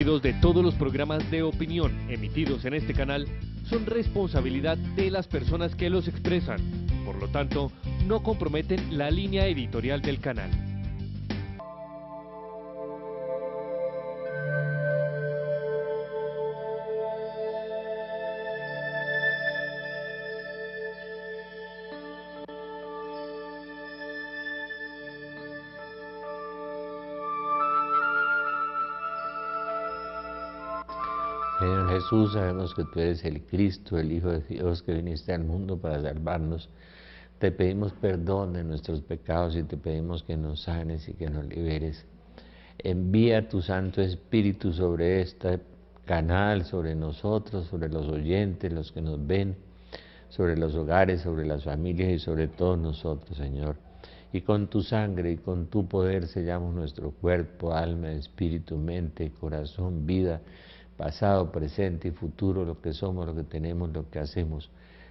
contenidos de todos los programas de opinión emitidos en este canal son responsabilidad de las personas que los expresan. Por lo tanto, no comprometen la línea editorial del canal. Señor Jesús, sabemos que tú eres el Cristo, el Hijo de Dios, que viniste al mundo para salvarnos. Te pedimos perdón de nuestros pecados y te pedimos que nos sanes y que nos liberes. Envía tu Santo Espíritu sobre este canal, sobre nosotros, sobre los oyentes, los que nos ven, sobre los hogares, sobre las familias y sobre todos nosotros, Señor. Y con tu sangre y con tu poder sellamos nuestro cuerpo, alma, espíritu, mente, corazón, vida, pasado, presente y futuro, lo que somos, lo que tenemos, lo que hacemos,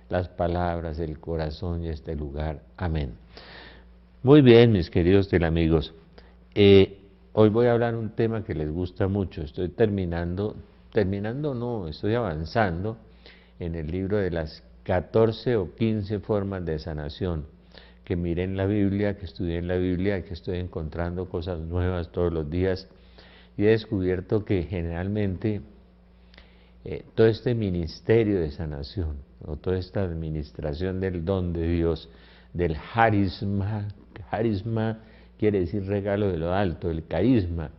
las palabras, el corazón y este lugar. Amén. Muy bien, mis queridos telamigos. Hoy voy a hablar un tema que les gusta mucho. Estoy estoy avanzando en el libro de las 14 o 15 formas de sanación, que miré en la Biblia, que estudié en la Biblia, que estoy encontrando cosas nuevas todos los días, y he descubierto que generalmente todo este ministerio de sanación, o toda esta administración del don de Dios, del carisma quiere decir regalo de lo alto, el carisma.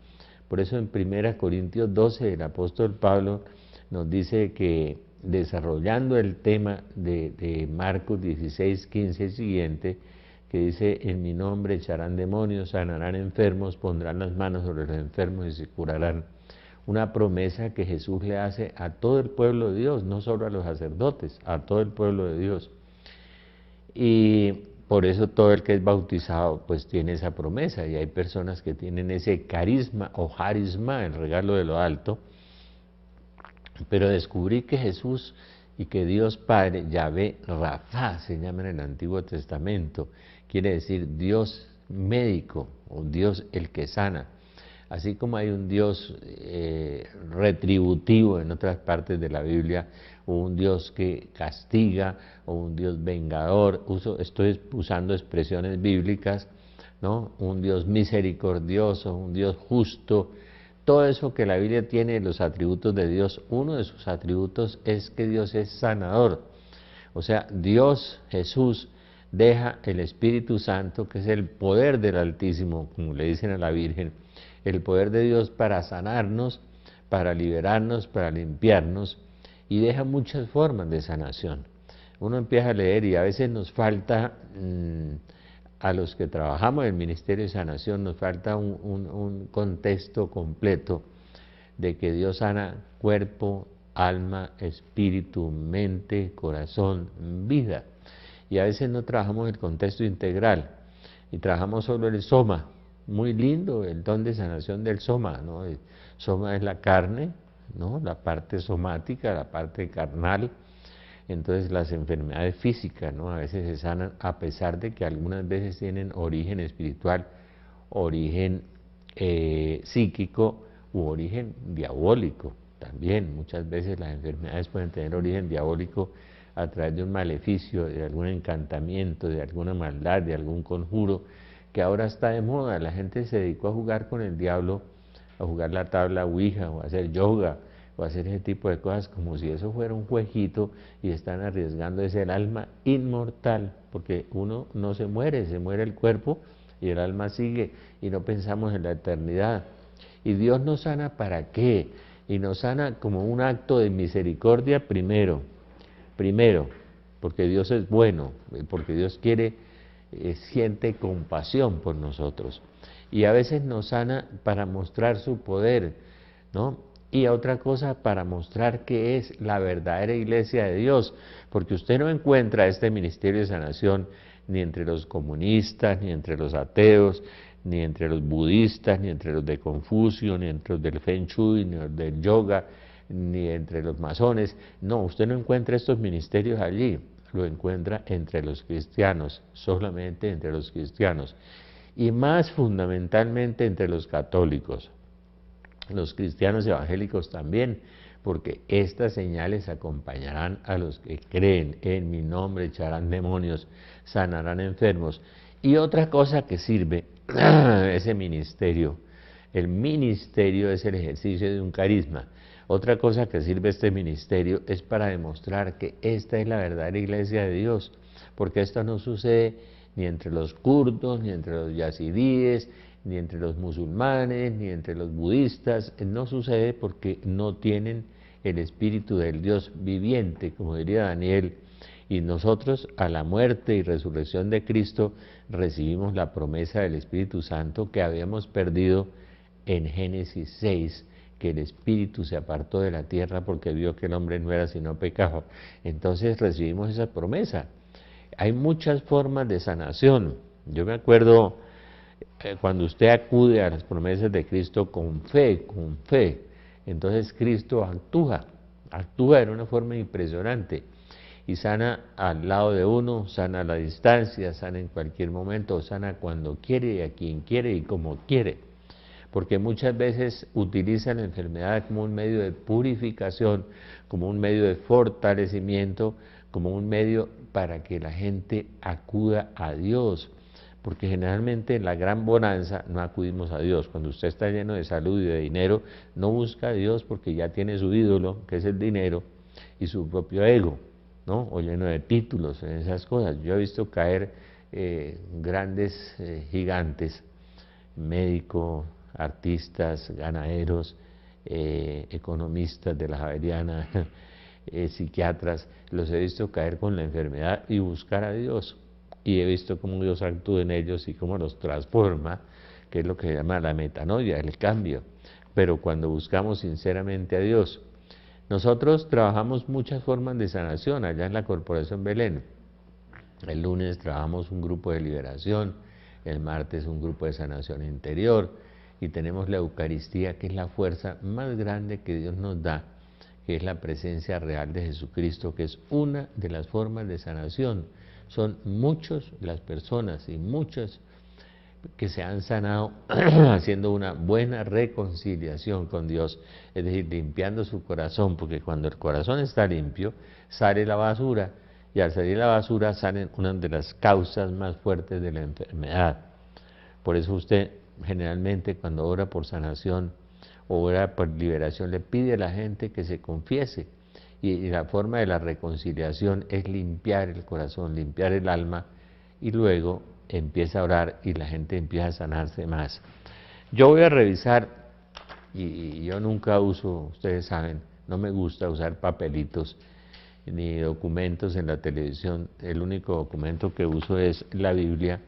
Por eso en 1 Corintios 12 el apóstol Pablo nos dice que desarrollando el tema de Marcos 16, 15 y siguiente, que dice: en mi nombre echarán demonios, sanarán enfermos, pondrán las manos sobre los enfermos y se curarán. Una promesa que Jesús le hace a todo el pueblo de Dios, no solo a los sacerdotes, a todo el pueblo de Dios. Y por eso todo el que es bautizado pues tiene esa promesa, y hay personas que tienen ese carisma o carisma, el regalo de lo alto. Pero descubrí que Jesús y que Dios Padre, Yahvé Rafa, se llama en el Antiguo Testamento, quiere decir Dios médico o Dios el que sana. Así como hay un Dios retributivo en otras partes de la Biblia, o un Dios que castiga, o un Dios vengador, estoy usando expresiones bíblicas, ¿no? Un Dios misericordioso, un Dios justo, todo eso que la Biblia tiene, los atributos de Dios. Uno de sus atributos es que Dios es sanador. O sea, Dios, Jesús, deja el Espíritu Santo, que es el poder del Altísimo, como le dicen a la Virgen, el poder de Dios para sanarnos, para liberarnos, para limpiarnos, y deja muchas formas de sanación. Uno empieza a leer y a veces nos falta, a los que trabajamos en el Ministerio de Sanación, nos falta un contexto completo de que Dios sana cuerpo, alma, espíritu, mente, corazón, vida. Y a veces no trabajamos el contexto integral y trabajamos solo el soma. Muy lindo el don de sanación del soma, ¿no? El soma es la carne, ¿no? La parte somática, la parte carnal. Entonces las enfermedades físicas, ¿no? A veces se sanan, a pesar de que algunas veces tienen origen espiritual, origen psíquico u origen diabólico. También muchas veces las enfermedades pueden tener origen diabólico a través de un maleficio, de algún encantamiento, de alguna maldad, de algún conjuro, que ahora está de moda. La gente se dedicó a jugar con el diablo, a jugar la tabla ouija, o a hacer yoga, o a hacer ese tipo de cosas, como si eso fuera un jueguito, y están arriesgando ese el alma inmortal, porque uno no se muere el cuerpo, y el alma sigue, y no pensamos en la eternidad. Y Dios nos sana ¿para qué? Y nos sana como un acto de misericordia primero, porque Dios es bueno, porque Dios siente compasión por nosotros, y a veces nos sana para mostrar su poder, ¿no? Y a otra cosa, para mostrar que es la verdadera iglesia de Dios, porque usted no encuentra este ministerio de sanación ni entre los comunistas, ni entre los ateos, ni entre los budistas, ni entre los de Confucio, ni entre los del Feng Shui, ni los del yoga, ni entre los masones. No, usted no encuentra estos ministerios allí, lo encuentra entre los cristianos, solamente entre los cristianos, y más fundamentalmente entre los católicos. los cristianos evangélicos también, porque estas señales acompañarán a los que creen en mi nombre, echarán demonios, sanarán enfermos. Y otra cosa que sirve ese ministerio, el ministerio es el ejercicio de un carisma. Otra cosa que sirve este ministerio es para demostrar que esta es la verdadera iglesia de Dios, porque esto no sucede ni entre los kurdos, ni entre los yazidíes, ni entre los musulmanes, ni entre los budistas. No sucede porque no tienen el espíritu del Dios viviente, como diría Daniel. Y nosotros, a la muerte y resurrección de Cristo, recibimos la promesa del Espíritu Santo que habíamos perdido en Génesis 6, que el Espíritu se apartó de la tierra porque vio que el hombre no era sino pecado. Entonces recibimos esa promesa. Hay muchas formas de sanación. Yo me acuerdo cuando usted acude a las promesas de Cristo con fe, entonces Cristo actúa de una forma impresionante y sana al lado de uno, sana a la distancia, sana en cualquier momento, sana cuando quiere, a quien quiere y como quiere. Porque muchas veces utiliza la enfermedad como un medio de purificación, como un medio de fortalecimiento, como un medio para que la gente acuda a Dios. Porque generalmente en la gran bonanza no acudimos a Dios. Cuando usted está lleno de salud y de dinero, no busca a Dios porque ya tiene su ídolo, que es el dinero, y su propio ego, ¿no? O lleno de títulos, en esas cosas. Yo he visto caer grandes gigantes, médicos, artistas, ganaderos, economistas de la Javeriana, psiquiatras, los he visto caer con la enfermedad y buscar a Dios. Y he visto cómo Dios actúa en ellos y cómo los transforma, que es lo que se llama la metanoia, el cambio. Pero cuando buscamos sinceramente a Dios, nosotros trabajamos muchas formas de sanación allá en la Corporación Belén. El lunes trabajamos un grupo de liberación, el martes un grupo de sanación interior, y tenemos la Eucaristía, que es la fuerza más grande que Dios nos da, que es la presencia real de Jesucristo, que es una de las formas de sanación. Son muchas las personas y muchas que se han sanado haciendo una buena reconciliación con Dios, es decir, limpiando su corazón, porque cuando el corazón está limpio, sale la basura, y al salir la basura salen una de las causas más fuertes de la enfermedad. Por eso usted generalmente cuando ora por sanación o ora por liberación le pide a la gente que se confiese, y la forma de la reconciliación es limpiar el corazón, limpiar el alma, y luego empieza a orar y la gente empieza a sanarse más. Yo voy a revisar, y yo nunca uso, ustedes saben, no me gusta usar papelitos ni documentos en la televisión. El único documento que uso es la Biblia,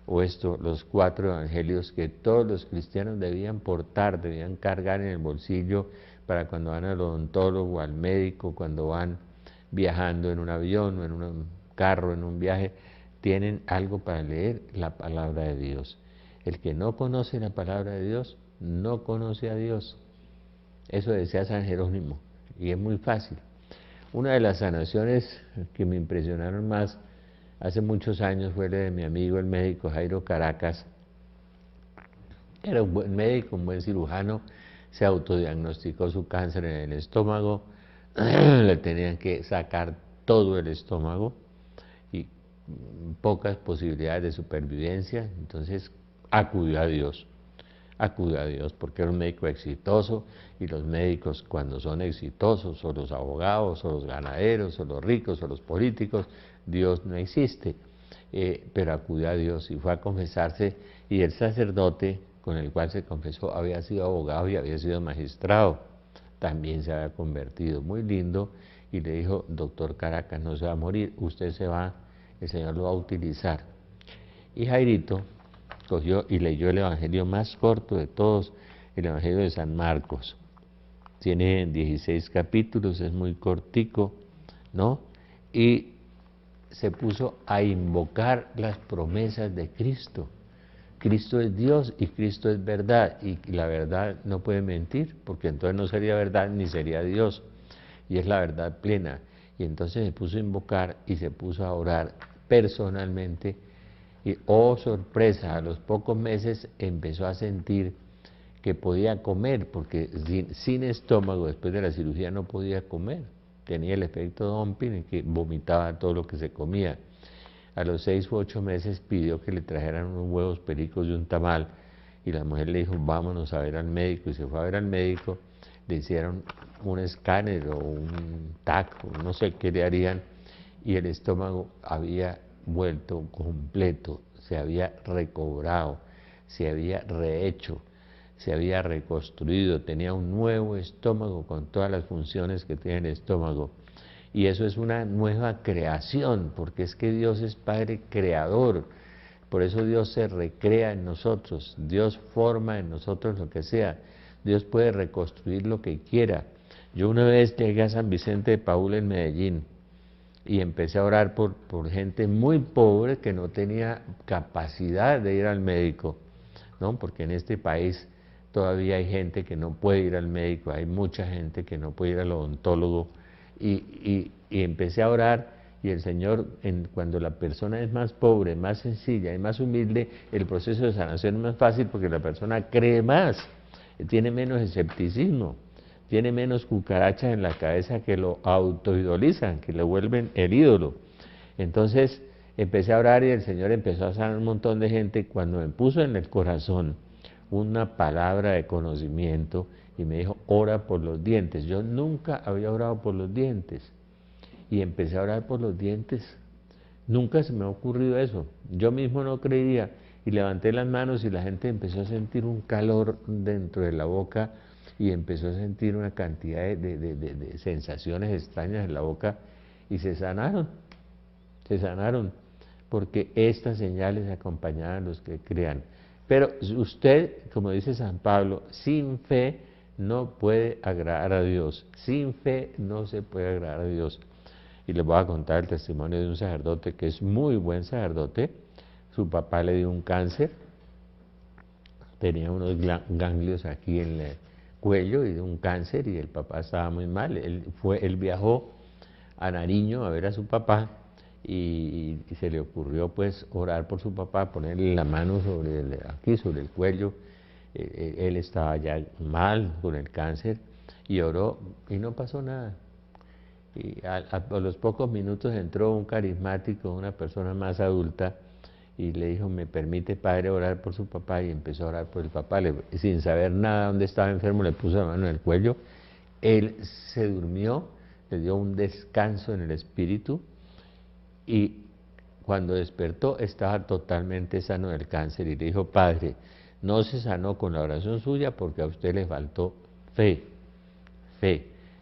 o los 4 evangelios que todos los cristianos debían portar, debían cargar en el bolsillo para cuando van al odontólogo, al médico, cuando van viajando en un avión o en un carro, en un viaje, tienen algo para leer la palabra de Dios. El que no conoce la palabra de Dios, no conoce a Dios. Eso decía San Jerónimo, y es muy fácil. Una de las sanaciones que me impresionaron más hace muchos años fue la de mi amigo el médico Jairo Caracas. Era un buen médico, un buen cirujano, se autodiagnosticó su cáncer en el estómago, le tenían que sacar todo el estómago y pocas posibilidades de supervivencia, entonces acudió a Dios, porque era un médico exitoso, y los médicos cuando son exitosos, o los abogados, o los ganaderos, o los ricos, o los políticos, Dios no existe, pero acudió a Dios y fue a confesarse, y el sacerdote con el cual se confesó había sido abogado y había sido magistrado, también se había convertido, muy lindo, y le dijo: doctor Caracas, no se va a morir, usted se va, el Señor lo va a utilizar. Y Jairito cogió y leyó el evangelio más corto de todos, el evangelio de San Marcos. Tiene 16 capítulos, es muy cortico, ¿no? Y se puso a invocar las promesas de Cristo. Cristo es Dios y Cristo es verdad, y la verdad no puede mentir, porque entonces no sería verdad ni sería Dios, y es la verdad plena. Y entonces se puso a invocar y se puso a orar personalmente, y oh sorpresa, a los pocos meses empezó a sentir que podía comer, porque sin estómago después de la cirugía no podía comer. Tenía el efecto dumping y que vomitaba todo lo que se comía. A los 6 u 8 meses pidió que le trajeran unos huevos pericos y un tamal, y la mujer le dijo, vámonos a ver al médico, y se fue a ver al médico, le hicieron un escáner o un TAC, no sé qué le harían, y el estómago había vuelto completo, se había recobrado, se había rehecho, se había reconstruido, tenía un nuevo estómago con todas las funciones que tiene el estómago. Y eso es una nueva creación, porque es que Dios es Padre creador, por eso Dios se recrea en nosotros, Dios forma en nosotros lo que sea, Dios puede reconstruir lo que quiera. Yo una vez llegué a San Vicente de Paúl en Medellín y empecé a orar por gente muy pobre que no tenía capacidad de ir al médico, ¿no? Porque en este país todavía hay gente que no puede ir al médico, hay mucha gente que no puede ir al odontólogo, y empecé a orar, y el Señor, cuando la persona es más pobre, más sencilla y más humilde, el proceso de sanación es más fácil porque la persona cree más, tiene menos escepticismo, tiene menos cucarachas en la cabeza que lo autoidolizan, que lo vuelven el ídolo. Entonces empecé a orar y el Señor empezó a sanar un montón de gente cuando me puso en el corazón una palabra de conocimiento y me dijo, ora por los dientes. Yo nunca había orado por los dientes y empecé a orar por los dientes. Nunca se me ha ocurrido eso. Yo mismo no creía y levanté las manos y la gente empezó a sentir un calor dentro de la boca y empezó a sentir una cantidad de sensaciones extrañas en la boca y se sanaron, porque estas señales acompañaban a los que crean. Pero usted, como dice San Pablo, sin fe no puede agradar a Dios, sin fe no se puede agradar a Dios. Y les voy a contar el testimonio de un sacerdote que es muy buen sacerdote. Su papá le dio un cáncer, tenía unos ganglios aquí en el cuello y un cáncer, y el papá estaba muy mal. Él viajó a Nariño a ver a su papá y se le ocurrió pues orar por su papá, ponerle la mano sobre el cuello. Él estaba ya mal con el cáncer y oró y no pasó nada. Y a los pocos minutos entró un carismático, una persona más adulta, y le dijo, ¿me permite, padre, orar por su papá? Y empezó a orar por el papá, sin saber nada dónde estaba enfermo, le puso la mano en el cuello. Él se durmió, le dio un descanso en el espíritu, y cuando despertó estaba totalmente sano del cáncer, y le dijo, padre, no se sanó con la oración suya porque a usted le faltó fe.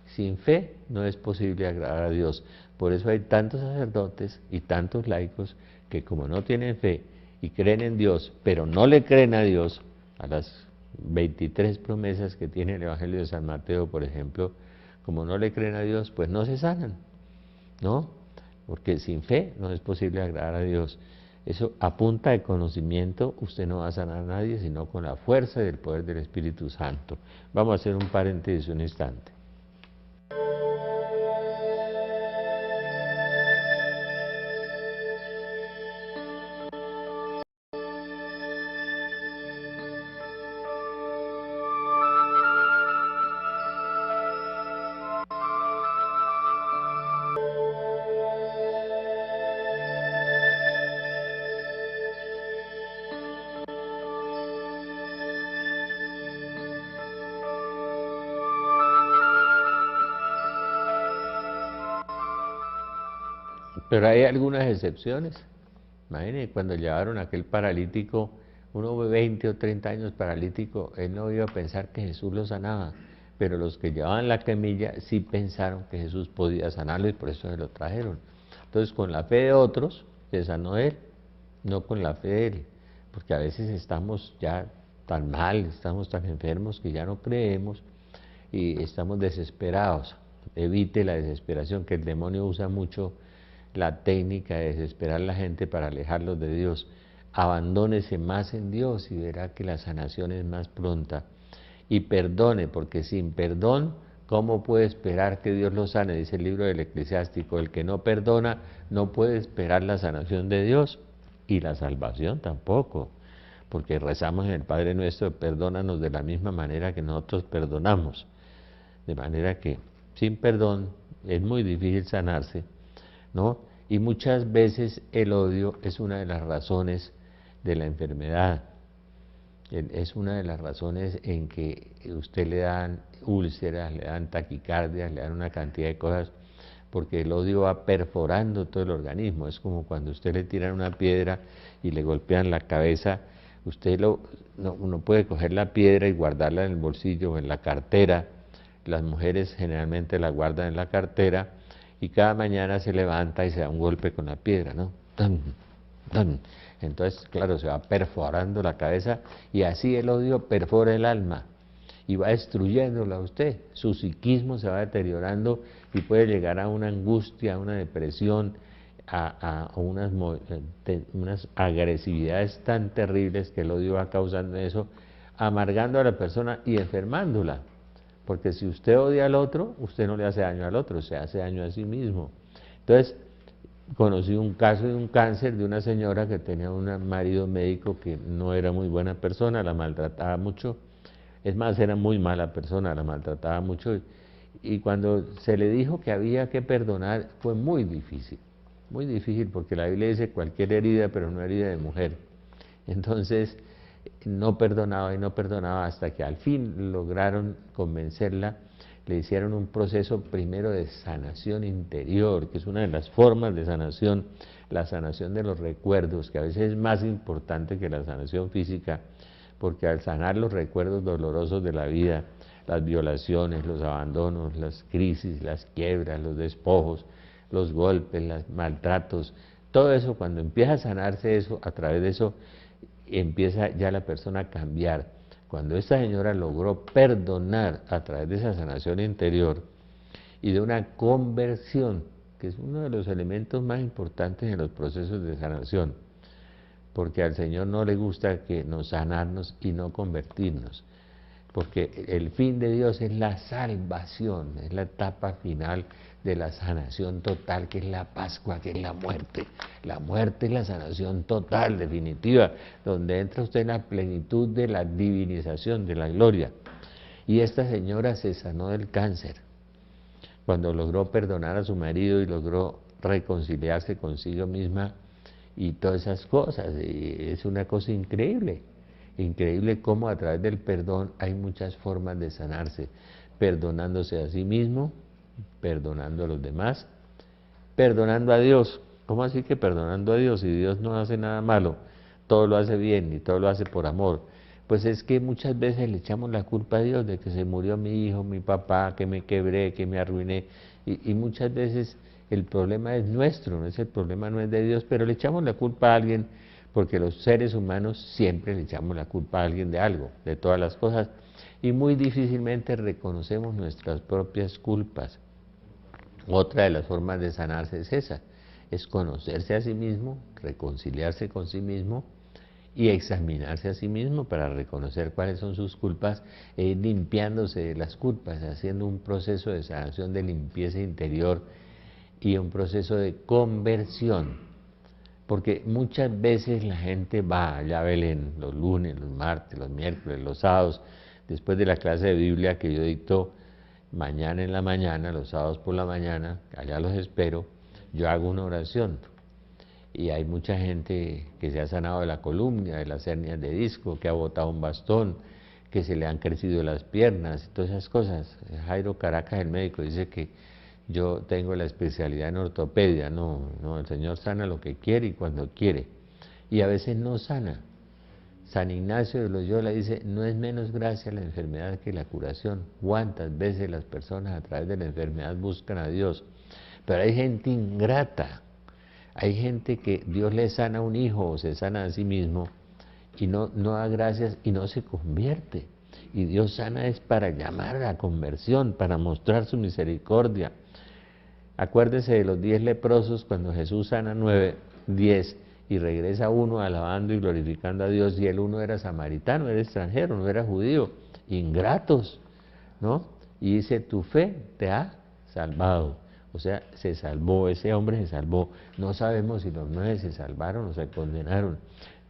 Sin fe no es posible agradar a Dios. Por eso hay tantos sacerdotes y tantos laicos que, como no tienen fe y creen en Dios, pero no le creen a Dios, a las 23 promesas que tiene el Evangelio de San Mateo, por ejemplo, como no le creen a Dios, pues no se sanan, ¿no? Porque sin fe no es posible agradar a Dios. Eso, a punta de conocimiento, usted no va a sanar a nadie, sino con la fuerza y el poder del Espíritu Santo. Vamos a hacer un paréntesis un instante. Pero hay algunas excepciones. Imagínense, cuando llevaron a aquel paralítico, uno de 20 o 30 años paralítico, él no iba a pensar que Jesús lo sanaba, pero los que llevaban la camilla sí pensaron que Jesús podía sanarlo y por eso se lo trajeron. Entonces, con la fe de otros, se sanó él, no con la fe de él, porque a veces estamos ya tan mal, estamos tan enfermos que ya no creemos y estamos desesperados. Evite la desesperación, que el demonio usa mucho la técnica de desesperar a la gente para alejarlos de Dios. Abandónese más en Dios y verá que la sanación es más pronta. Y perdone, porque sin perdón, ¿cómo puede esperar que Dios lo sane? Dice el libro del Eclesiástico, el que no perdona no puede esperar la sanación de Dios y la salvación tampoco. porque rezamos en el Padre Nuestro, perdónanos de la misma manera que nosotros perdonamos. De manera que sin perdón es muy difícil sanarse, ¿no? Y muchas veces el odio es una de las razones de la enfermedad. Es una de las razones en que usted le dan úlceras, le dan taquicardias, le dan una cantidad de cosas, porque el odio va perforando todo el organismo. Es como cuando usted le tiran una piedra y le golpean la cabeza, usted no puede coger la piedra y guardarla en el bolsillo o en la cartera. Las mujeres generalmente la guardan en la cartera y cada mañana se levanta y se da un golpe con la piedra, ¿no? ¡Tan, tan! Entonces, claro, se va perforando la cabeza y así el odio perfora el alma y va destruyéndola a usted. Su psiquismo se va deteriorando y puede llegar a una angustia, a una depresión, a unas agresividades tan terribles que el odio va causando eso, amargando a la persona y enfermándola. Porque si usted odia al otro, usted no le hace daño al otro, se hace daño a sí mismo. Entonces, conocí un caso de un cáncer de una señora que tenía un marido médico que no era muy buena persona, la maltrataba mucho. Es más, era muy mala persona, la maltrataba mucho. Y cuando se le dijo que había que perdonar, fue muy difícil, porque la Biblia dice cualquier herida, pero no herida de mujer. Entonces, no perdonaba y no perdonaba hasta que al fin lograron convencerla, le hicieron un proceso primero de sanación interior, que es una de las formas de sanación, la sanación de los recuerdos, que a veces es más importante que la sanación física, porque al sanar los recuerdos dolorosos de la vida, las violaciones, los abandonos, las crisis, las quiebras, los despojos, los golpes, los maltratos, todo eso, cuando empieza a sanarse eso, a través de eso, empieza ya la persona a cambiar. Cuando esta señora logró perdonar a través de esa sanación interior y de una conversión, que es uno de los elementos más importantes en los procesos de sanación, porque al Señor no le gusta que nos sanarnos y no convertirnos, porque el fin de Dios es la salvación, es la etapa final de la sanación total, que es la Pascua, que es la muerte. La muerte es la sanación total, definitiva, donde entra usted en la plenitud de la divinización, de la gloria. Y esta señora se sanó del cáncer, cuando logró perdonar a su marido y logró reconciliarse consigo misma y todas esas cosas. Y es una cosa increíble. Increíble cómo a través del perdón hay muchas formas de sanarse, perdonándose a sí mismo, perdonando a los demás, perdonando a Dios. ¿Cómo así que perdonando a Dios? Si Dios no hace nada malo, todo lo hace bien y todo lo hace por amor. Pues es que muchas veces le echamos la culpa a Dios de que se murió mi hijo, mi papá, que me quebré, que me arruiné, y muchas veces el problema es nuestro, el problema no es de Dios, pero le echamos la culpa a alguien, porque los seres humanos siempre le echamos la culpa a alguien de algo, de todas las cosas, y muy difícilmente reconocemos nuestras propias culpas. Otra de las formas de sanarse es esa, es conocerse a sí mismo, reconciliarse con sí mismo y examinarse a sí mismo para reconocer cuáles son sus culpas e ir limpiándose de las culpas, haciendo un proceso de sanación, de limpieza interior y un proceso de conversión. Porque muchas veces la gente va allá a Belén los lunes, los martes, los miércoles, los sábados, después de la clase de Biblia que yo dicto mañana en la mañana, los sábados por la mañana, allá los espero, yo hago una oración. Y hay mucha gente que se ha sanado de la columna, de las hernias de disco, que ha botado un bastón, que se le han crecido las piernas, y todas esas cosas. Jairo Caracas, el médico, dice que yo tengo la especialidad en ortopedia. No, el Señor sana lo que quiere y cuando quiere. Y a veces no sana. San Ignacio de Loyola dice, no es menos gracia la enfermedad que la curación. ¿Cuántas veces las personas a través de la enfermedad buscan a Dios? Pero hay gente ingrata. Hay gente que Dios le sana a un hijo o se sana a sí mismo y no da gracias y no se convierte. Y Dios sana es para llamar a la conversión, para mostrar su misericordia. Acuérdese de los 10 leprosos cuando Jesús sana 9, 10 y regresa uno alabando y glorificando a Dios, y el uno era samaritano, era extranjero, no era judío, ingratos, ¿no? Y dice, tu fe te ha salvado. O sea, se salvó, ese hombre se salvó. No sabemos si los 9 se salvaron o se condenaron,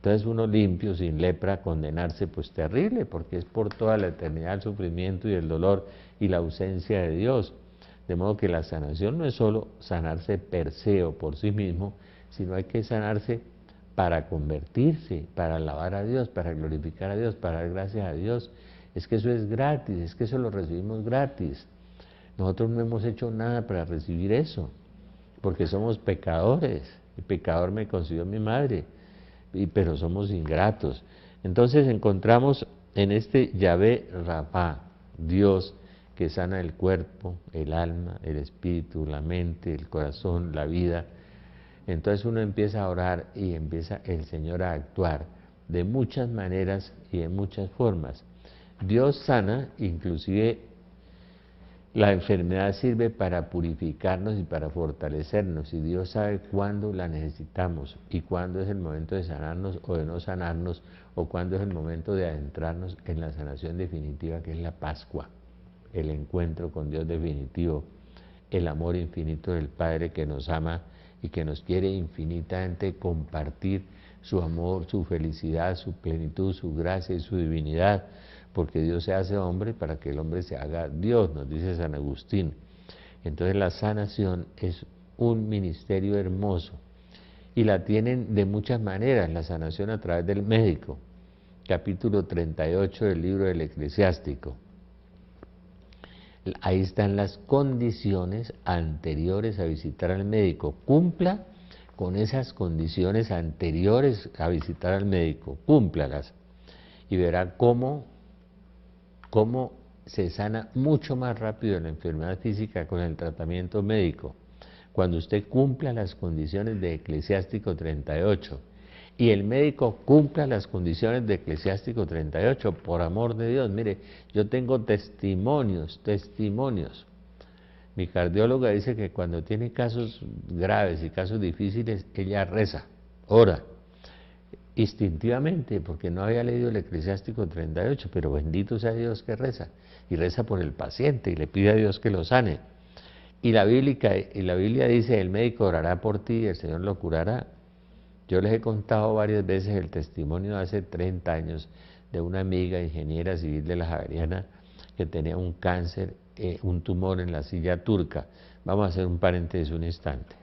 Entonces uno limpio, sin lepra, condenarse, pues terrible, porque es por toda la eternidad el sufrimiento y el dolor y la ausencia de Dios. De modo que la sanación no es solo sanarse per se o por sí mismo, sino hay que sanarse para convertirse, para alabar a Dios, para glorificar a Dios, para dar gracias a Dios. Es que eso es gratis, es que eso lo recibimos gratis. Nosotros no hemos hecho nada para recibir eso, porque somos pecadores. El pecador me concibió mi madre, pero somos ingratos. Entonces encontramos en este Yahvé Rapha, Dios que sana el cuerpo, el alma, el espíritu, la mente, el corazón, la vida. Entonces uno empieza a orar y empieza el Señor a actuar de muchas maneras y de muchas formas. Dios sana, inclusive la enfermedad sirve para purificarnos y para fortalecernos, y Dios sabe cuándo la necesitamos y cuándo es el momento de sanarnos o de no sanarnos, o cuándo es el momento de adentrarnos en la sanación definitiva, que es la Pascua, el encuentro con Dios definitivo, el amor infinito del Padre que nos ama y que nos quiere infinitamente compartir su amor, su felicidad, su plenitud, su gracia y su divinidad, porque Dios se hace hombre para que el hombre se haga Dios, nos dice San Agustín. Entonces la sanación es un ministerio hermoso y la tienen de muchas maneras, la sanación a través del médico, capítulo 38 del libro del Eclesiástico. Ahí están las condiciones anteriores a visitar al médico. Cumpla con esas condiciones anteriores a visitar al médico, cúmplalas y verá cómo se sana mucho más rápido la enfermedad física con el tratamiento médico. Cuando usted cumpla las condiciones de Eclesiástico 38 y el médico cumpla las condiciones de Eclesiástico 38, por amor de Dios, mire, yo tengo testimonios. Mi cardióloga dice que cuando tiene casos graves y casos difíciles, ella reza, ora, instintivamente, porque no había leído el Eclesiástico 38, pero bendito sea Dios que reza, y reza por el paciente y le pide a Dios que lo sane. Y la Biblia dice, el médico orará por ti y el Señor lo curará. Yo les he contado varias veces el testimonio de hace 30 años de una amiga ingeniera civil de la Javeriana que tenía un cáncer, un tumor en la silla turca. Vamos a hacer un paréntesis un instante.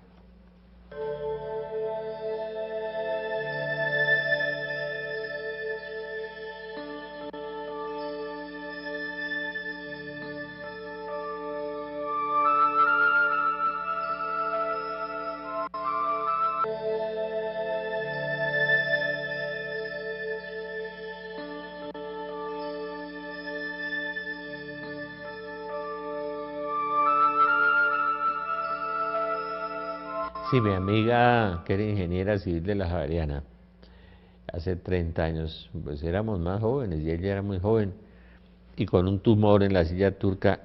Sí, mi amiga, que era ingeniera civil de la Javeriana, hace 30 años, pues éramos más jóvenes y ella era muy joven, y con un tumor en la silla turca,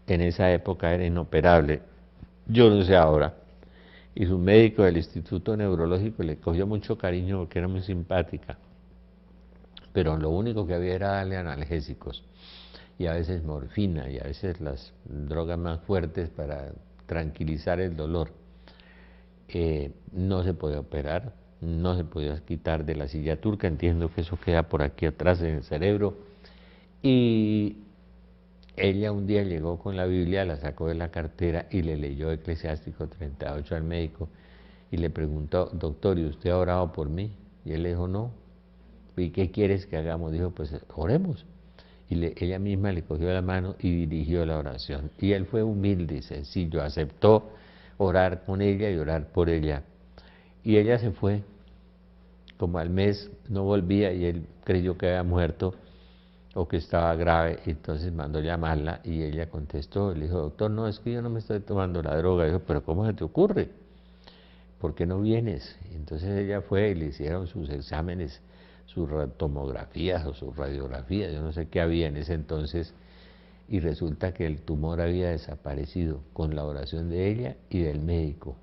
en esa época era inoperable, yo no sé ahora, y su médico del Instituto Neurológico le cogió mucho cariño porque era muy simpática, pero lo único que había era darle analgésicos, y a veces morfina, y a veces las drogas más fuertes para tranquilizar el dolor. No se podía operar, no se podía quitar de la silla turca, entiendo que eso queda por aquí atrás en el cerebro, y ella un día llegó con la Biblia, la sacó de la cartera y le leyó Eclesiástico 38 al médico y le preguntó, doctor, ¿y usted ha orado por mí? Y él le dijo, no. ¿Y qué quieres que hagamos? Dijo, pues oremos. Y ella misma le cogió la mano y dirigió la oración. Y él fue humilde y sencillo, aceptó orar con ella y orar por ella. Y ella se fue, como al mes no volvía y él creyó que había muerto o que estaba grave, y entonces mandó llamarla y ella contestó, le dijo, doctor, no, es que yo no me estoy tomando la droga. Dijo, pero ¿cómo se te ocurre? ¿Por qué no vienes? Y entonces ella fue y le hicieron sus exámenes, sus tomografías o sus radiografías, yo no sé qué había en ese entonces, y resulta que el tumor había desaparecido con la oración de ella y del médico,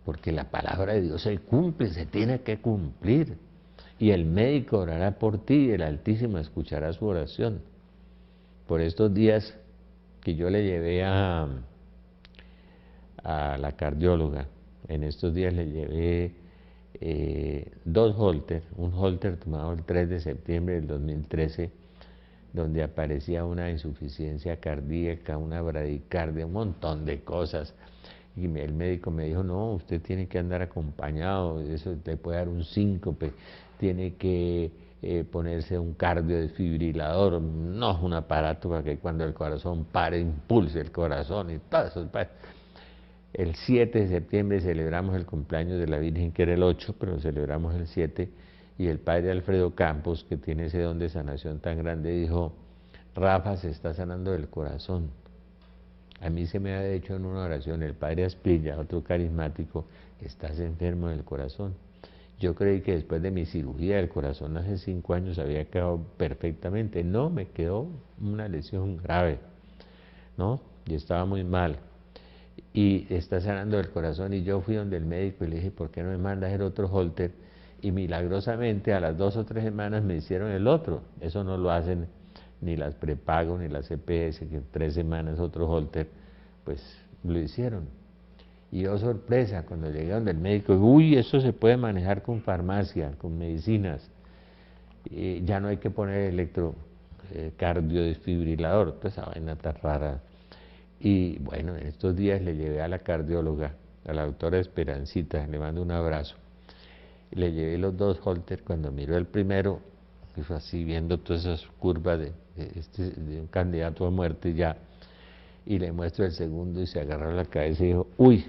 porque la palabra de Dios se cumple, se tiene que cumplir, y el médico orará por ti y el Altísimo escuchará su oración. Por estos días que yo le llevé a la cardióloga, en estos días le llevé 2 Holter, un Holter tomado el 3 de septiembre del 2013, donde aparecía una insuficiencia cardíaca, una bradicardia, un montón de cosas. Y el médico me dijo, no, usted tiene que andar acompañado, eso le puede dar un síncope, tiene que ponerse un cardiodesfibrilador, no un aparato para que cuando el corazón pare, impulse el corazón y todo eso. El 7 de septiembre celebramos el cumpleaños de la Virgen, que era el 8, pero celebramos el 7, y el padre Alfredo Campos, que tiene ese don de sanación tan grande, dijo, Rafa se está sanando del corazón. A mí se me ha dicho en una oración, el padre Aspilla, otro carismático, estás enfermo del corazón. Yo creí que después de mi cirugía del corazón hace 5 años había quedado perfectamente. No, me quedó una lesión grave, ¿no? Y estaba muy mal. Y está sanando del corazón, y yo fui donde el médico y le dije, ¿por qué no me manda a hacer otro Holter? Y milagrosamente a las 2 o 3 semanas me hicieron el otro. Eso no lo hacen ni las prepago ni las EPS, que en 3 semanas otro Holter, pues lo hicieron. Y yo, sorpresa, cuando llegué donde el médico, uy, eso se puede manejar con farmacia, con medicinas, ya no hay que poner cardiodesfibrilador, toda esa vaina tan rara. Y bueno, en estos días le llevé a la cardióloga, a la doctora Esperancita, le mando un abrazo. Le llevé los 2 Holter. Cuando miró el primero, que fue así viendo todas esas curvas de un candidato a muerte ya, y le muestro el segundo y se agarró la cabeza y dijo, uy,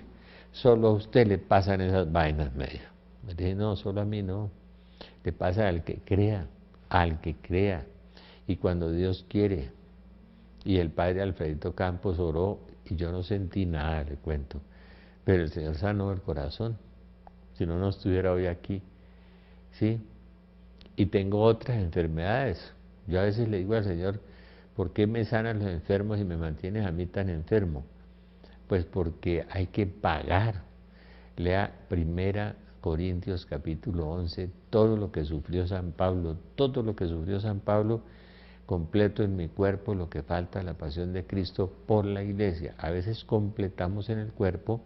solo a usted le pasan esas vainas, me dijo. Le dije, no, solo a mí no, le pasa al que crea, al que crea, y cuando Dios quiere. Y el padre Alfredito Campos oró y yo no sentí nada, le cuento, pero el Señor sanó el corazón, si no, no estuviera hoy aquí, ¿sí? Y tengo otras enfermedades. Yo a veces le digo al Señor, ¿por qué me sanan los enfermos y me mantienes a mí tan enfermo? Pues porque hay que pagar. Lea 1 Corintios capítulo 11, todo lo que sufrió San Pablo, todo lo que sufrió San Pablo, completo en mi cuerpo lo que falta la pasión de Cristo por la iglesia. A veces completamos en el cuerpo,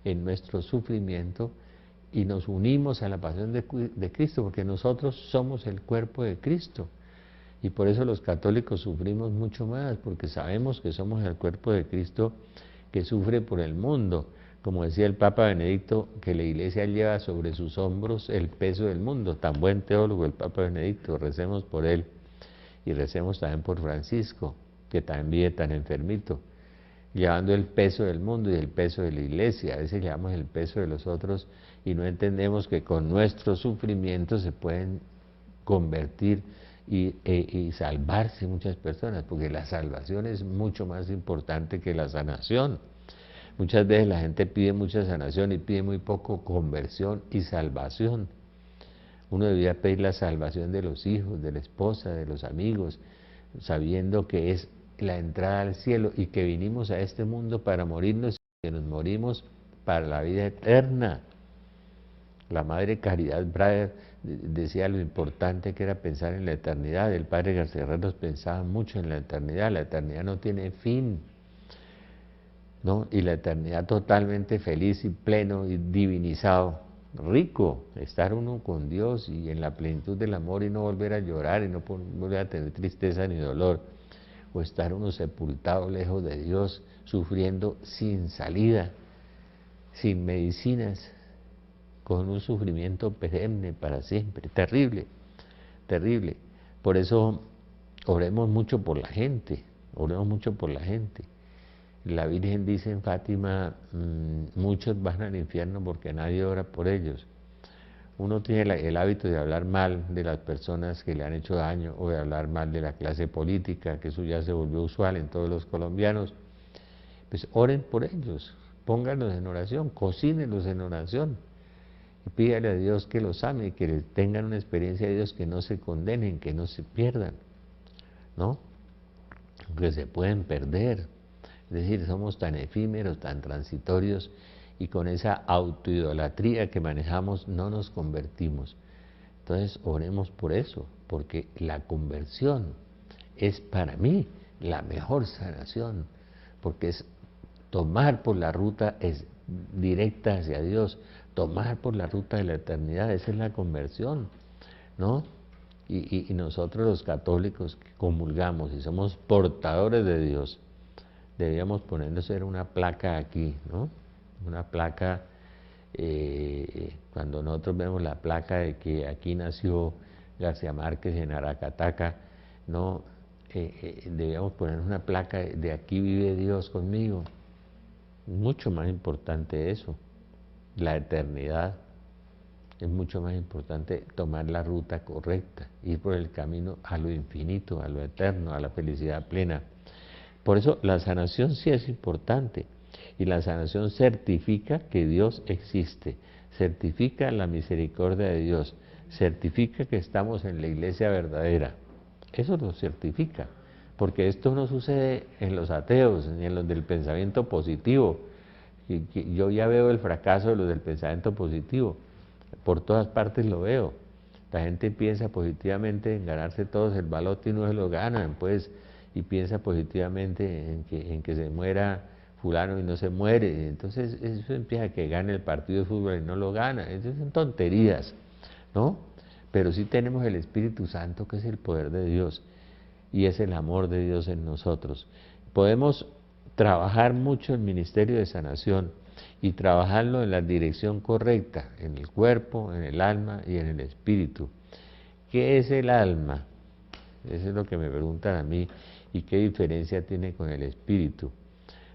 en nuestro sufrimiento, y nos unimos a la pasión de Cristo, porque nosotros somos el cuerpo de Cristo. Y por eso los católicos sufrimos mucho más, porque sabemos que somos el cuerpo de Cristo que sufre por el mundo. Como decía el Papa Benedicto, que la iglesia lleva sobre sus hombros el peso del mundo. Tan buen teólogo el Papa Benedicto, recemos por él. Y recemos también por Francisco, que también vive tan enfermito, llevando el peso del mundo y el peso de la iglesia. A veces llevamos el peso de los otros y no entendemos que con nuestros sufrimientos se pueden convertir y salvarse muchas personas, porque la salvación es mucho más importante que la sanación. Muchas veces la gente pide mucha sanación y pide muy poco conversión y salvación. Uno debía pedir la salvación de los hijos, de la esposa, de los amigos, sabiendo que es la entrada al cielo y que vinimos a este mundo para morirnos y que nos morimos para la vida eterna. La Madre Caridad Braga decía lo importante que era pensar en la eternidad. El Padre García Herreros pensaba mucho en la eternidad no tiene fin, ¿no? Y la eternidad totalmente feliz y pleno y divinizado. Rico, estar uno con Dios y en la plenitud del amor y no volver a llorar y no volver a tener tristeza ni dolor, o estar uno sepultado lejos de Dios, sufriendo sin salida, sin medicinas, con un sufrimiento perenne para siempre, terrible, terrible. Por eso oremos mucho por la gente, oremos mucho por la gente. La Virgen dice en Fátima, muchos van al infierno porque nadie ora por ellos. Uno tiene el hábito de hablar mal de las personas que le han hecho daño, o de hablar mal de la clase política, que eso ya se volvió usual en todos los colombianos. Pues oren por ellos, pónganlos en oración, cocínenlos en oración, y pídale a Dios que los ame, que tengan una experiencia de Dios, que no se condenen, que no se pierdan, ¿no? Que se pueden perder. Es decir, somos tan efímeros, tan transitorios, y con esa autoidolatría que manejamos no nos convertimos. Entonces oremos por eso, porque la conversión es para mí la mejor sanación, porque es tomar por la ruta directa hacia Dios, tomar por la ruta de la eternidad, esa es la conversión, ¿no? Y nosotros los católicos que comulgamos y somos portadores de Dios, debíamos ponernos una placa aquí, ¿no? Una placa, cuando nosotros vemos la placa de que aquí nació García Márquez en Aracataca, ¿no? Debíamos poner una placa de aquí vive Dios conmigo. Mucho más importante eso, la eternidad. Es mucho más importante tomar la ruta correcta, ir por el camino a lo infinito, a lo eterno, a la felicidad plena. Por eso la sanación sí es importante, y la sanación certifica que Dios existe, certifica la misericordia de Dios, certifica que estamos en la iglesia verdadera. Eso lo certifica, porque esto no sucede en los ateos, ni en los del pensamiento positivo. Yo ya veo el fracaso de los del pensamiento positivo, por todas partes lo veo. La gente piensa positivamente en ganarse todos el baloto y no se lo ganan, pues, y piensa positivamente en que se muera fulano y no se muere. Entonces eso empieza a que gane el partido de fútbol y no lo gana. Esas son tonterías, ¿no? Pero sí tenemos el Espíritu Santo, que es el poder de Dios y es el amor de Dios en nosotros. Podemos trabajar mucho el ministerio de sanación y trabajarlo en la dirección correcta, en el cuerpo, en el alma y en el espíritu. ¿Qué es el alma? Eso es lo que me preguntan a mí, y qué diferencia tiene con el espíritu.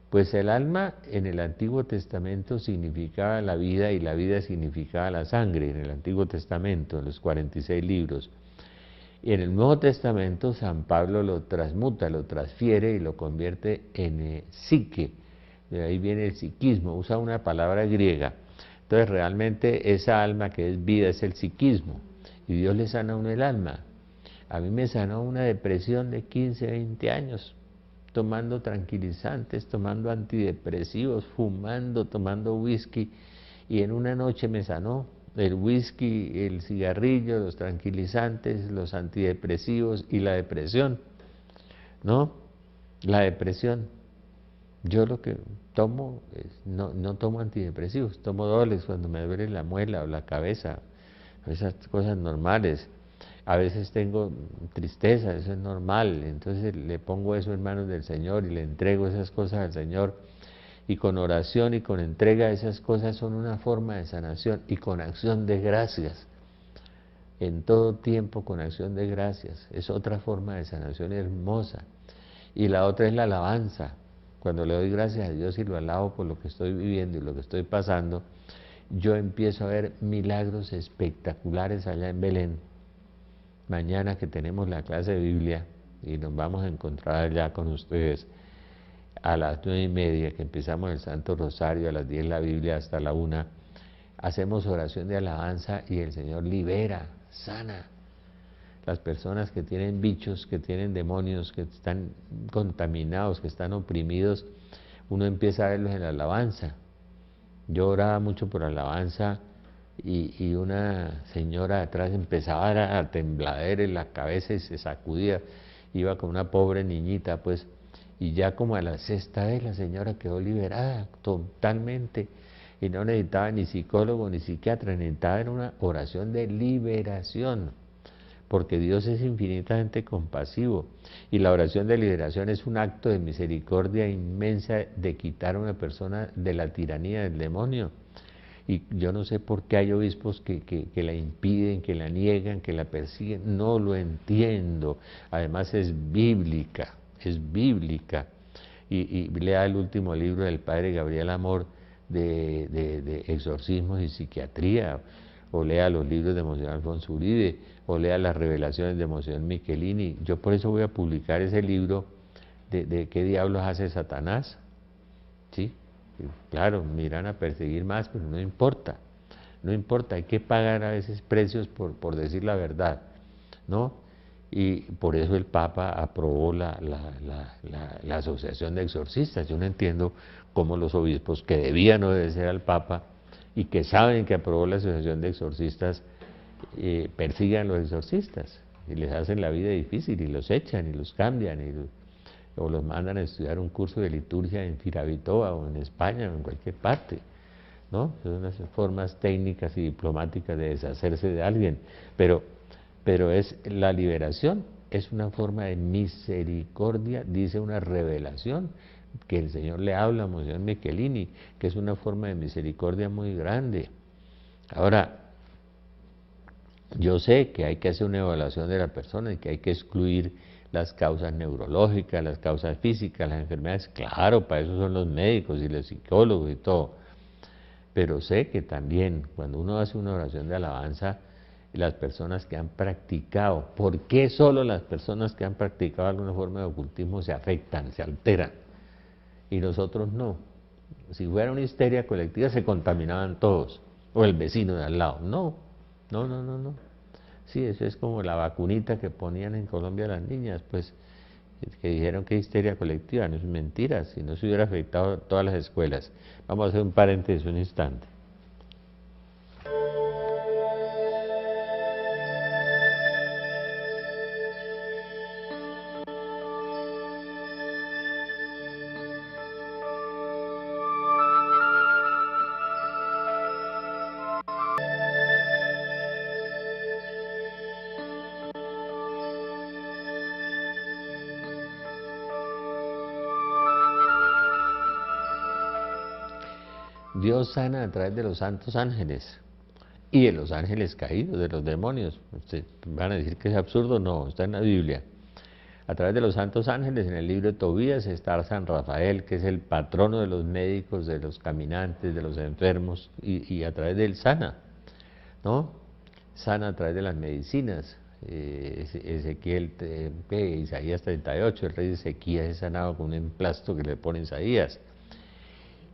Pues el alma en el Antiguo Testamento significaba la vida, y la vida significaba la sangre en el Antiguo Testamento, en los 46 libros. Y en el Nuevo Testamento San Pablo lo transmuta, lo transfiere y lo convierte en psique. De ahí viene el psiquismo, usa una palabra griega. Entonces realmente esa alma que es vida es el psiquismo, y Dios le sana a uno el alma. A mí me sanó una depresión de 15, 20 años, tomando tranquilizantes, tomando antidepresivos, fumando, tomando whisky, y en una noche me sanó. El whisky, el cigarrillo, los tranquilizantes, los antidepresivos y la depresión, ¿no? La depresión. Yo lo que tomo, no tomo antidepresivos, tomo dobles cuando me duele la muela o la cabeza, esas cosas normales. A veces tengo tristeza, eso es normal, entonces le pongo eso en manos del Señor y le entrego esas cosas al Señor. Y con oración y con entrega, esas cosas son una forma de sanación, y con acción de gracias, en todo tiempo con acción de gracias, es otra forma de sanación hermosa. Y la otra es la alabanza. Cuando le doy gracias a Dios y lo alabo por lo que estoy viviendo y lo que estoy pasando, yo empiezo a ver milagros espectaculares allá en Belén. Mañana que tenemos la clase de Biblia y nos vamos a encontrar allá con ustedes a las 9:30, que empezamos el Santo Rosario, a las 10 la Biblia hasta la 1, hacemos oración de alabanza y el Señor libera, sana. Las personas que tienen bichos, que tienen demonios, que están contaminados, que están oprimidos, uno empieza a verlos en la alabanza. Yo oraba mucho por alabanza y una señora atrás empezaba a tembladera en la cabeza y se sacudía, iba con una pobre niñita, pues, y ya como a la sexta vez la señora quedó liberada totalmente, y no necesitaba ni psicólogo ni psiquiatra, necesitaba una oración de liberación, porque Dios es infinitamente compasivo, y la oración de liberación es un acto de misericordia inmensa de quitar a una persona de la tiranía del demonio. Y yo no sé por qué hay obispos que la impiden, que la niegan, que la persiguen, no lo entiendo. Además es bíblica, y lea el último libro del padre Gabriel Amor de exorcismos y psiquiatría, o lea los libros de Monseñor Alfonso Uribe, o lea las revelaciones de Monseñor Michelini. Yo por eso voy a publicar ese libro de qué diablos hace Satanás, ¿sí? Claro, me irán a perseguir más, pero no importa, no importa, hay que pagar a veces precios por decir la verdad, ¿no? Y por eso el Papa aprobó la asociación de exorcistas. Yo no entiendo cómo los obispos, que debían obedecer al Papa y que saben que aprobó la asociación de exorcistas, persigan a los exorcistas y les hacen la vida difícil y los echan y los cambian o los mandan a estudiar un curso de liturgia en Firavitoa o en España o en cualquier parte. ¿no? Son unas formas técnicas y diplomáticas de deshacerse de alguien, pero es la liberación, es una forma de misericordia, dice una revelación que el Señor le habla a Monseñor Michelini, que es una forma de misericordia muy grande. Ahora, yo sé que hay que hacer una evaluación de la persona y que hay que excluir las causas neurológicas, las causas físicas, las enfermedades, claro, para eso son los médicos y los psicólogos y todo. Pero sé que también cuando uno hace una oración de alabanza, las personas que han practicado, ¿por qué solo las personas que han practicado alguna forma de ocultismo se afectan, se alteran? Y nosotros no. Si fuera una histeria colectiva se contaminaban todos, o el vecino de al lado. No, no, no, no, no. Sí, eso es como la vacunita que ponían en Colombia a las niñas, pues, que dijeron que histeria colectiva, no es mentira, si no se hubiera afectado todas las escuelas. Vamos a hacer un paréntesis un instante. Dios sana a través de los santos ángeles y de los ángeles caídos, de los demonios. Ustedes van a decir que es absurdo, no, está en la Biblia. A través de los santos ángeles, en el libro de Tobías está San Rafael, que es el patrono de los médicos, de los caminantes, de los enfermos, y a través de él sana, ¿no? Sana a través de las medicinas. Ezequiel, Isaías 38, el rey Ezequías es sanado con un emplasto que le pone Isaías.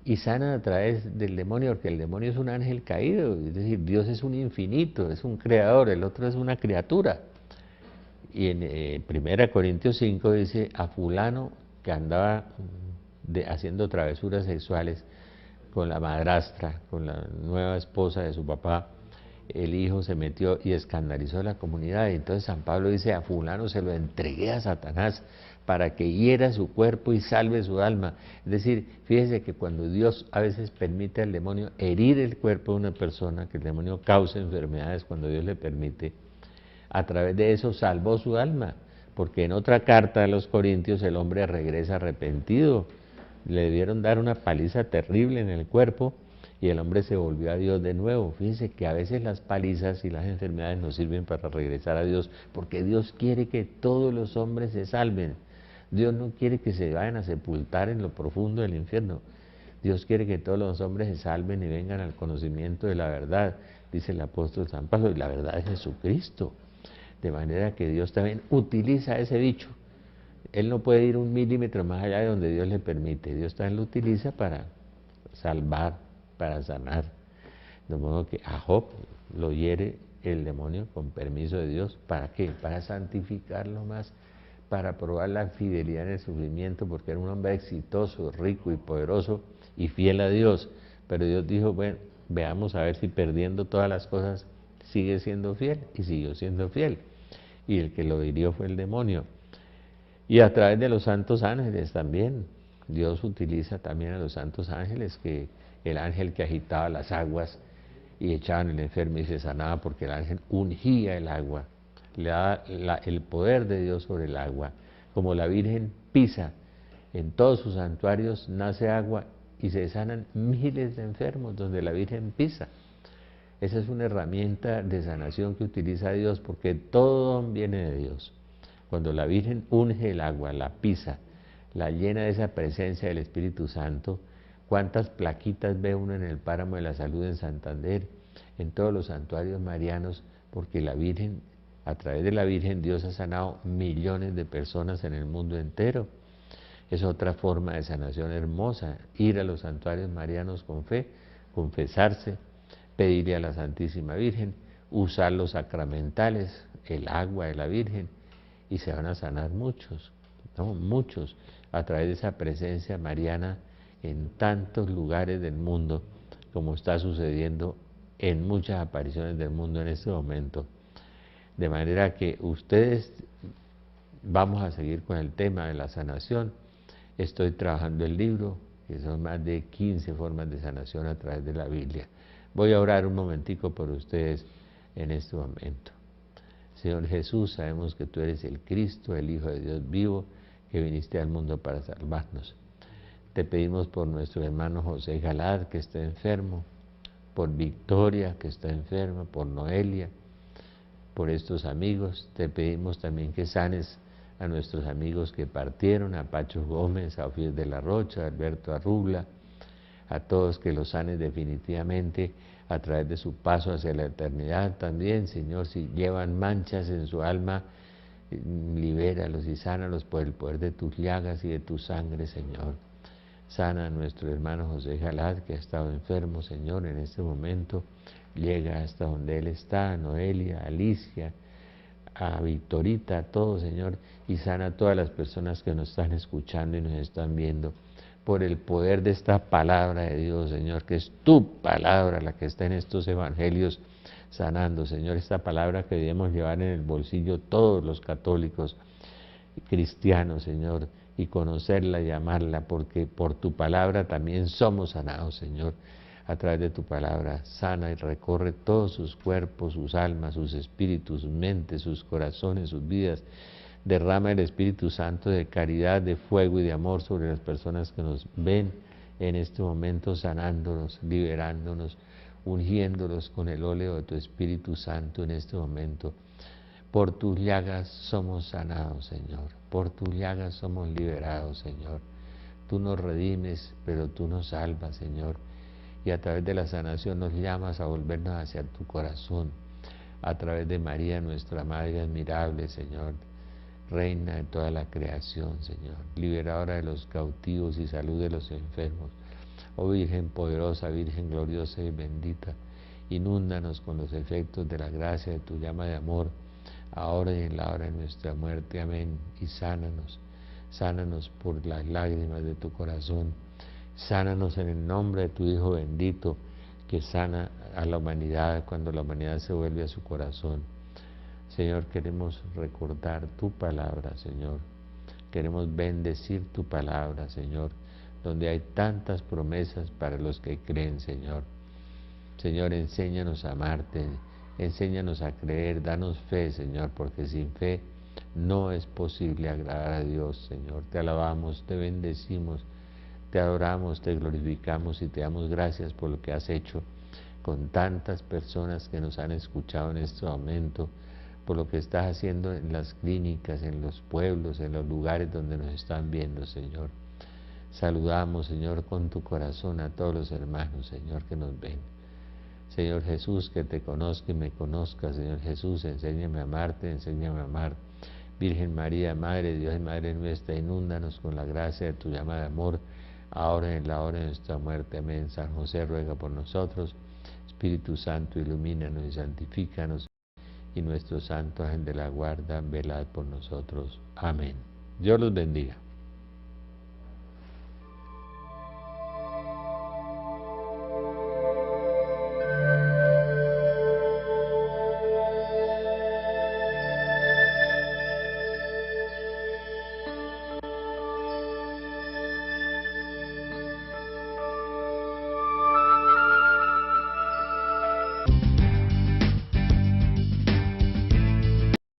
Y sana a través del demonio, porque el demonio es un ángel caído, es decir, Dios es un infinito, es un creador, el otro es una criatura. Y en 1 Corintios 5 dice, a fulano que andaba haciendo travesuras sexuales con la madrastra, con la nueva esposa de su papá, el hijo se metió y escandalizó a la comunidad. Y entonces San Pablo dice, a fulano se lo entregué a Satanás para que hiera su cuerpo y salve su alma. Es decir, fíjese que cuando Dios a veces permite al demonio herir el cuerpo de una persona, que el demonio cause enfermedades cuando Dios le permite, a través de eso salvó su alma, porque en otra carta de los Corintios el hombre regresa arrepentido, le debieron dar una paliza terrible en el cuerpo y el hombre se volvió a Dios de nuevo. Fíjense que a veces las palizas y las enfermedades nos sirven para regresar a Dios, porque Dios quiere que todos los hombres se salven. Dios no quiere que se vayan a sepultar en lo profundo del infierno. Dios quiere que todos los hombres se salven y vengan al conocimiento de la verdad, dice el apóstol San Pablo, y la verdad es Jesucristo. De manera que Dios también utiliza ese bicho. Él no puede ir un milímetro más allá de donde Dios le permite. Dios también lo utiliza para salvar, para sanar. De modo que a Job lo hiere el demonio con permiso de Dios. ¿Para qué? Para santificarlo más, para probar la fidelidad en el sufrimiento, porque era un hombre exitoso, rico y poderoso y fiel a Dios. Pero Dios dijo, bueno, veamos a ver si perdiendo todas las cosas sigue siendo fiel, y siguió siendo fiel. Y el que lo hirió fue el demonio. Y a través de los santos ángeles también, Dios utiliza también a los santos ángeles, que el ángel que agitaba las aguas y echaban el enfermo y se sanaba, porque el ángel ungía el agua, le da el poder de Dios sobre el agua. Como la Virgen pisa, en todos sus santuarios nace agua y se sanan miles de enfermos donde la Virgen pisa. Esa es una herramienta de sanación que utiliza Dios, porque todo viene de Dios. Cuando la Virgen unge el agua, la pisa, la llena de esa presencia del Espíritu Santo, cuántas plaquitas ve uno en el Páramo de la Salud en Santander, en todos los santuarios marianos, porque la Virgen, a través de la Virgen, Dios ha sanado millones de personas en el mundo entero. Es otra forma de sanación hermosa, ir a los santuarios marianos con fe, confesarse, pedirle a la Santísima Virgen, usar los sacramentales, el agua de la Virgen, y se van a sanar muchos, ¿no? Muchos, a través de esa presencia mariana en tantos lugares del mundo, como está sucediendo en muchas apariciones del mundo en este momento. De manera que ustedes, vamos a seguir con el tema de la sanación. Estoy trabajando el libro, que son más de 15 formas de sanación a través de la Biblia. Voy a orar un momentico por ustedes en este momento. Señor Jesús, sabemos que tú eres el Cristo, el Hijo de Dios vivo, que viniste al mundo para salvarnos. Te pedimos por nuestro hermano José Galad, que está enfermo, por Victoria, que está enferma, por Noelia, por estos amigos. Te pedimos también que sanes a nuestros amigos que partieron, a Pacho Gómez, a Ofiel de la Rocha, a Alberto Arrubla, a todos que los sanes definitivamente a través de su paso hacia la eternidad también. Señor, si llevan manchas en su alma, libéralos y sánalos por el poder de tus llagas y de tu sangre, Señor. Sana a nuestro hermano José Galad, que ha estado enfermo, Señor, en este momento. Llega hasta donde él está, a Noelia, a Alicia, a Victorita, a todos, Señor, y sana a todas las personas que nos están escuchando y nos están viendo, por el poder de esta palabra de Dios, Señor, que es tu palabra la que está en estos evangelios sanando, Señor, esta palabra que debemos llevar en el bolsillo todos los católicos y cristianos, Señor, y conocerla y amarla, porque por tu palabra también somos sanados, Señor. A través de tu palabra, sana y recorre todos sus cuerpos, sus almas, sus espíritus, sus mentes, sus corazones, sus vidas. Derrama el Espíritu Santo de caridad, de fuego y de amor sobre las personas que nos ven en este momento, sanándonos, liberándonos, ungiéndolos con el óleo de tu Espíritu Santo en este momento. Por tus llagas somos sanados, Señor. Por tus llagas somos liberados, Señor. Tú nos redimes, pero tú nos salvas, Señor. Y a través de la sanación nos llamas a volvernos hacia tu corazón. A través de María, nuestra Madre admirable, Señor. Reina de toda la creación, Señor. Liberadora de los cautivos y salud de los enfermos. Oh Virgen poderosa, Virgen gloriosa y bendita. Inúndanos con los efectos de la gracia de tu llama de amor, ahora y en la hora de nuestra muerte. Amén. Y sánanos, sánanos por las lágrimas de tu corazón, sánanos en el nombre de tu Hijo bendito, que sana a la humanidad cuando la humanidad se vuelve a su corazón. Señor, queremos recordar tu palabra, Señor, queremos bendecir tu palabra, Señor, donde hay tantas promesas para los que creen, Señor. Señor, enséñanos a amarte, enséñanos a creer, danos fe, Señor, porque sin fe no es posible agradar a Dios, Señor. Te alabamos, te bendecimos, te adoramos, te glorificamos y te damos gracias por lo que has hecho con tantas personas que nos han escuchado en este momento, por lo que estás haciendo en las clínicas, en los pueblos, en los lugares donde nos están viendo, Señor. Saludamos, Señor, con tu corazón a todos los hermanos, Señor, que nos ven. Señor Jesús, que te conozca y me conozca. Señor Jesús, enséñame a amarte, enséñame a amar. Virgen María, Madre de Dios y Madre nuestra, inúndanos con la gracia de tu llama de amor, ahora y en la hora de nuestra muerte. Amén. San José, ruega por nosotros. Espíritu Santo, ilumínanos y santifícanos. Y nuestro santo ángel de la guarda, velad por nosotros. Amén. Dios los bendiga.